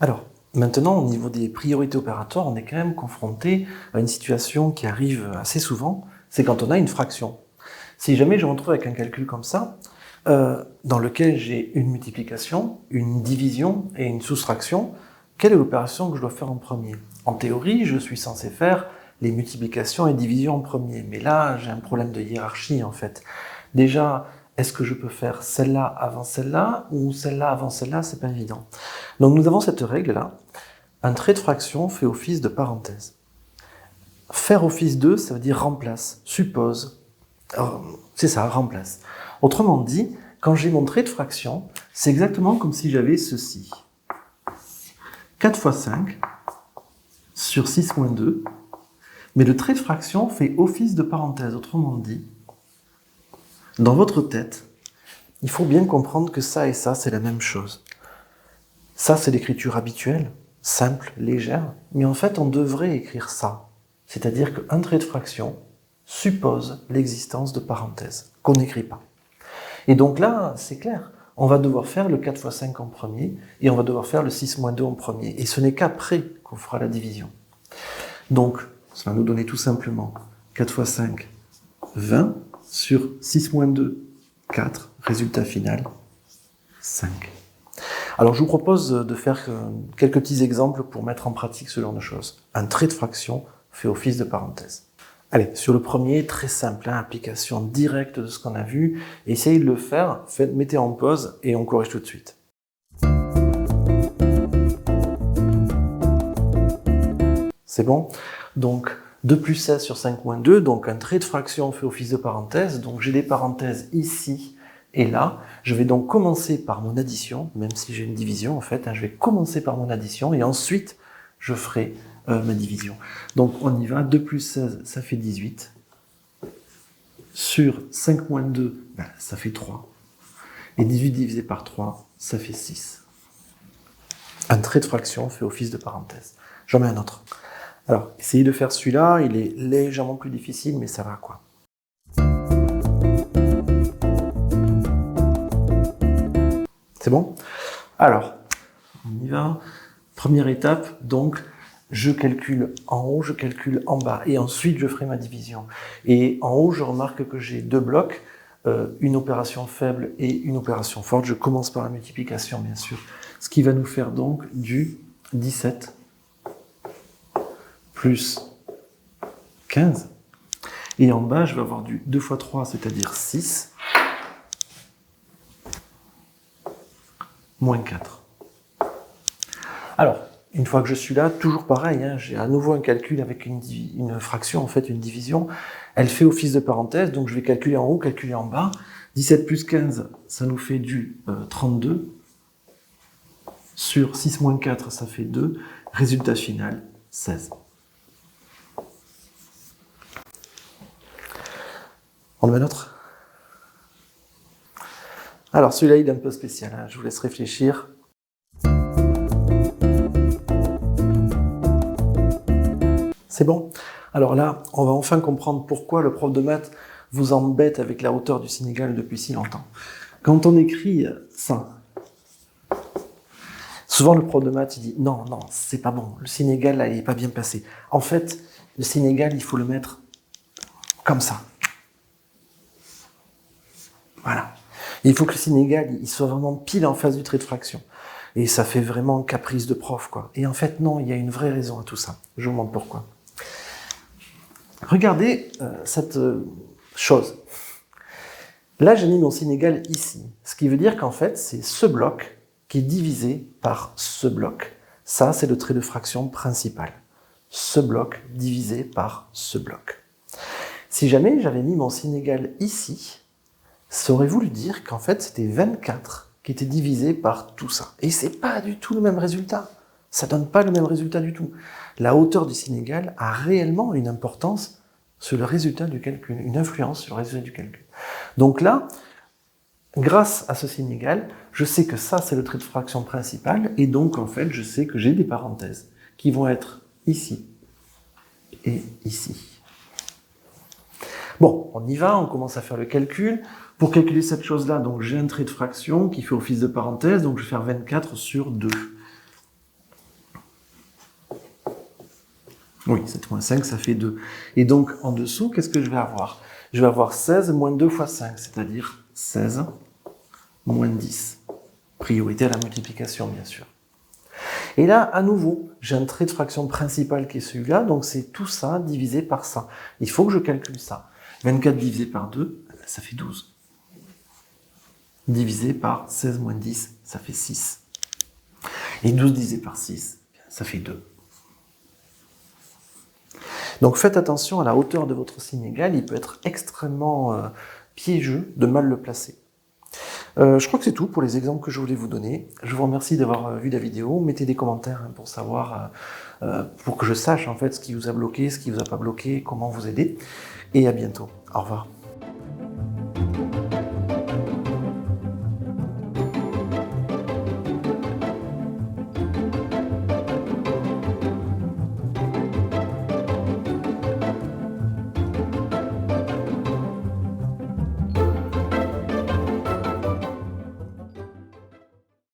Alors, maintenant, au niveau des priorités opératoires, on est quand même confronté à une situation qui arrive assez souvent, c'est quand on a une fraction. Si jamais je me retrouve avec un calcul comme ça, dans lequel j'ai une multiplication, une division et une soustraction, quelle est l'opération que je dois faire en premier? En théorie, je suis censé faire les multiplications et divisions en premier, mais là, j'ai un problème de hiérarchie en fait. Déjà, est-ce que je peux faire celle-là avant celle-là, ou celle-là avant celle-là? C'est pas évident. Donc nous avons cette règle-là. Un trait de fraction fait office de parenthèse. Faire office de, ça veut dire remplace, suppose. C'est ça, remplace. Autrement dit, quand j'ai mon trait de fraction, c'est exactement comme si j'avais ceci. 4 fois 5 sur 6 moins 2. Mais le trait de fraction fait office de parenthèse. Autrement dit, dans votre tête, il faut bien comprendre que ça et ça, c'est la même chose. Ça, c'est l'écriture habituelle, simple, légère. Mais en fait, on devrait écrire ça. C'est-à-dire qu'un trait de fraction suppose l'existence de parenthèses, qu'on n'écrit pas. Et donc là, c'est clair. On va devoir faire le 4 fois 5 en premier, et on va devoir faire le 6 moins 2 en premier. Et ce n'est qu'après qu'on fera la division. Donc, ça va nous donner tout simplement 4 fois 5, 20, sur 6 moins 2, 4. Résultat final, 5. Alors, je vous propose de faire quelques petits exemples pour mettre en pratique ce genre de choses. Un trait de fraction fait office de parenthèse. Allez, sur le premier, très simple, application directe de ce qu'on a vu. Essayez de le faire, mettez en pause et on corrige tout de suite. C'est bon? Donc, 2 plus 16 sur 5 moins 2, donc un trait de fraction fait office de parenthèse. Donc j'ai des parenthèses ici et là. Je vais donc commencer par mon addition, même si j'ai une division en fait. Je vais commencer par mon addition et ensuite je ferai ma division. Donc on y va, 2 plus 16, ça fait 18. Sur 5 moins 2, ça fait 3. Et 18 divisé par 3, ça fait 6. Un trait de fraction fait office de parenthèse. J'en mets un autre. Alors, essayez de faire celui-là, il est légèrement plus difficile, mais ça va quoi. C'est bon? Alors, on y va. Première étape, donc, je calcule en haut, je calcule en bas, et ensuite je ferai ma division. Et en haut, je remarque que j'ai deux blocs, une opération faible et une opération forte. Je commence par la multiplication, bien sûr. Ce qui va nous faire donc du 17 plus 15. Et en bas, je vais avoir du 2 fois 3, c'est-à-dire 6, moins 4. Alors, une fois que je suis là, toujours pareil, j'ai à nouveau un calcul avec une fraction, en fait, une division. Elle fait office de parenthèse, donc je vais calculer en haut, calculer en bas. 17 plus 15, ça nous fait du 32. Sur 6 moins 4, ça fait 2. Résultat final, 16. On le met un autre? Alors celui-là, il est un peu spécial, je vous laisse réfléchir. C'est bon? Alors là, on va enfin comprendre pourquoi le prof de maths vous embête avec la hauteur du signe égal depuis si longtemps. Quand on écrit ça, souvent le prof de maths il dit non, c'est pas bon, le signe égal là, il n'est pas bien placé. En fait, le signe égal, il faut le mettre comme ça. Voilà. Il faut que le signe égal, il soit vraiment pile en face du trait de fraction. Et ça fait vraiment caprice de prof, quoi. Et en fait, non, il y a une vraie raison à tout ça. Je vous montre pourquoi. Regardez cette chose. Là, j'ai mis mon signe égal ici. Ce qui veut dire qu'en fait, c'est ce bloc qui est divisé par ce bloc. Ça, c'est le trait de fraction principal. Ce bloc divisé par ce bloc. Si jamais j'avais mis mon signe égal ici, ça aurait voulu dire qu'en fait, c'était 24 qui était divisé par tout ça. Et c'est pas du tout le même résultat. Ça donne pas le même résultat du tout. La hauteur du signe égal a réellement une importance sur le résultat du calcul, une influence sur le résultat du calcul. Donc là, grâce à ce signe égal, je sais que ça, c'est le trait de fraction principal, et donc, en fait, je sais que j'ai des parenthèses qui vont être ici et ici. Bon, on y va, on commence à faire le calcul. Pour calculer cette chose-là, donc j'ai un trait de fraction qui fait office de parenthèse, donc je vais faire 24 sur 2. Oui, 7 moins 5, ça fait 2. Et donc, en dessous, qu'est-ce que je vais avoir? Je vais avoir 16 moins 2 fois 5, c'est-à-dire 16 moins 10. Priorité à la multiplication, bien sûr. Et là, à nouveau, j'ai un trait de fraction principale qui est celui-là, donc c'est tout ça divisé par ça. Il faut que je calcule ça. 24 divisé par 2, ça fait 12. Divisé par 16 moins 10, ça fait 6. Et 12 divisé par 6, ça fait 2. Donc faites attention à la hauteur de votre signe égal, il peut être extrêmement piégeux de mal le placer. Je crois que c'est tout pour les exemples que je voulais vous donner. Je vous remercie d'avoir vu la vidéo. Mettez des commentaires pour savoir, pour que je sache en fait ce qui vous a bloqué, ce qui vous a pas bloqué, comment vous aider. Et à bientôt. Au revoir.